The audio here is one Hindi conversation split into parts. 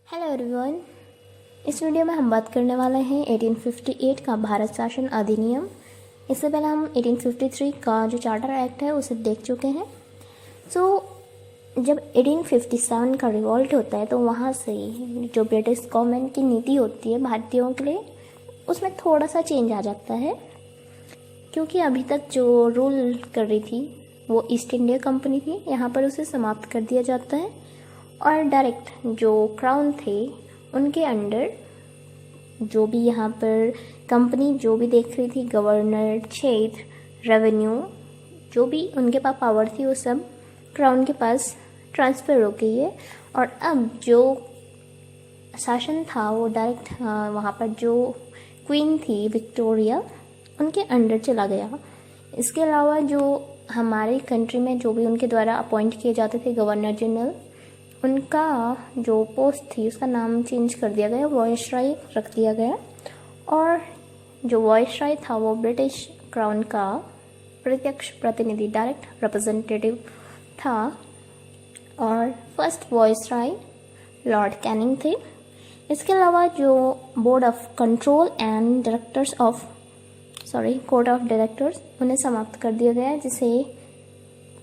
Hello everyone. इस वीडियो में हम बात करने वाले हैं 1858 का भारत शासन अधिनियम। इससे पहले हम 1853 का जो चार्टर एक्ट है उसे देख चुके हैं। जब 1857 का रिवॉल्ट होता है तो वहाँ से जो ब्रिटिश गवर्नमेंट की नीति होती है भारतीयों के लिए, उसमें थोड़ा सा चेंज आ जाता है, क्योंकि अभी तक जो रूल कर रही थी वो ईस्ट इंडिया कंपनी थी। यहाँ पर उसे समाप्त कर दिया जाता है और डायरेक्ट जो क्राउन थे उनके अंडर जो भी यहाँ पर कंपनी जो भी देख रही थी, गवर्नर, क्षेत्र, रेवेन्यू, जो भी उनके पास पावर थी वो सब क्राउन के पास ट्रांसफ़र हो गई है। और अब जो शासन था वो डायरेक्ट वहाँ पर जो क्वीन थी विक्टोरिया, उनके अंडर चला गया। इसके अलावा जो हमारे कंट्री में जो भी उनके द्वारा अपॉइंट किए जाते थे गवर्नर जनरल, उनका जो पोस्ट थी उसका नाम चेंज कर दिया गया, वॉयसराय रख दिया गया। और जो वॉयसराय था वो ब्रिटिश क्राउन का प्रत्यक्ष प्रतिनिधि, डायरेक्ट रिप्रेजेंटेटिव था। और फर्स्ट वॉयसराय लॉर्ड कैनिंग थे। इसके अलावा जो board of control and directors of court of directors, उन्हें समाप्त कर दिया गया, जिसे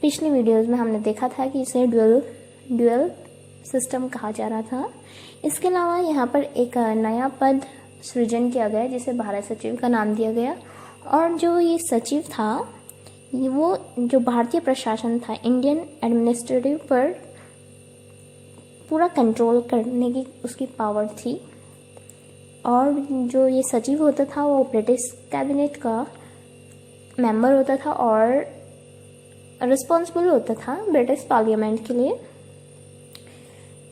पिछली वीडियोज़ में हमने देखा था कि इसे ड्यूअल सिस्टम कहा जा रहा था। इसके अलावा यहाँ पर एक नया पद सृजन किया गया जिसे भारत सचिव का नाम दिया गया। और जो ये सचिव था वो जो भारतीय प्रशासन था, इंडियन एडमिनिस्ट्रेटिव पर पूरा कंट्रोल करने की उसकी पावर थी। और जो ये सचिव होता था वो ब्रिटिश कैबिनेट का मेंबर होता था और रिस्पॉन्सिबल होता था ब्रिटिश पार्लियामेंट के लिए।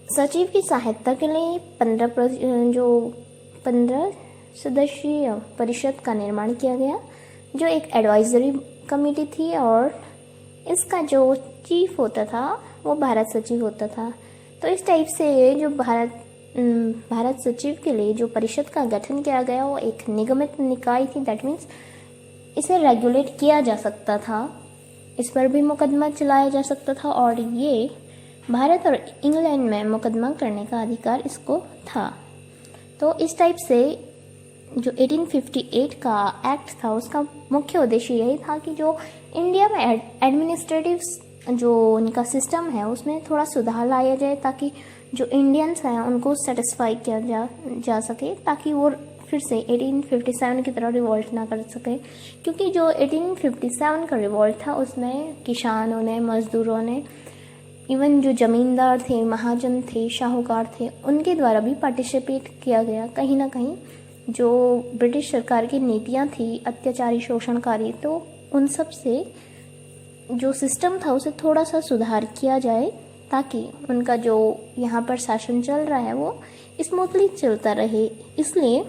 सचिव की सहायता के लिए 15 सदस्यीय परिषद का निर्माण किया गया, जो एक एडवाइजरी कमेटी थी। और इसका जो चीफ होता था वो भारत सचिव होता था। तो इस टाइप से जो भारत सचिव के लिए जो परिषद का गठन किया गया वो एक निगमित निकाय थी। दैट मीन्स इसे रेगुलेट किया जा सकता था, इस पर भी मुकदमा चलाया जा सकता था और ये भारत और इंग्लैंड में मुकदमा करने का अधिकार इसको था। तो इस टाइप से जो 1858 का एक्ट था उसका मुख्य उद्देश्य यही था कि जो इंडिया में एडमिनिस्ट्रेटिव जो उनका सिस्टम है उसमें थोड़ा सुधार लाया जाए, ताकि जो इंडियंस हैं उनको सेटिस्फाई किया जा सके, ताकि वो फिर से 1857 की तरह रिवॉल्ट ना कर सके। क्योंकि जो 1857 का रिवॉल्ट था उसमें किसानों ने, मजदूरों ने, इवन जो ज़मींदार थे, महाजन थे, शाहूकार थे, उनके द्वारा भी पार्टिसिपेट किया गया कहीं ना कहीं। जो ब्रिटिश सरकार की नीतियाँ थी अत्याचारी, शोषणकारी, तो उन सब से जो सिस्टम था उसे थोड़ा सा सुधार किया जाए, ताकि उनका जो यहाँ पर शासन चल रहा है वो स्मूथली चलता रहे। इसलिए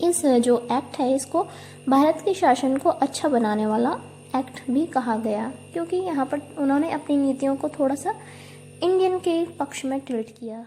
इस जो एक्ट है इसको भारत के शासन को अच्छा बनाने वाला एक्ट भी कहा गया, क्योंकि यहाँ पर उन्होंने अपनी नीतियों को थोड़ा सा इंडियन के पक्ष में टिल्ट किया।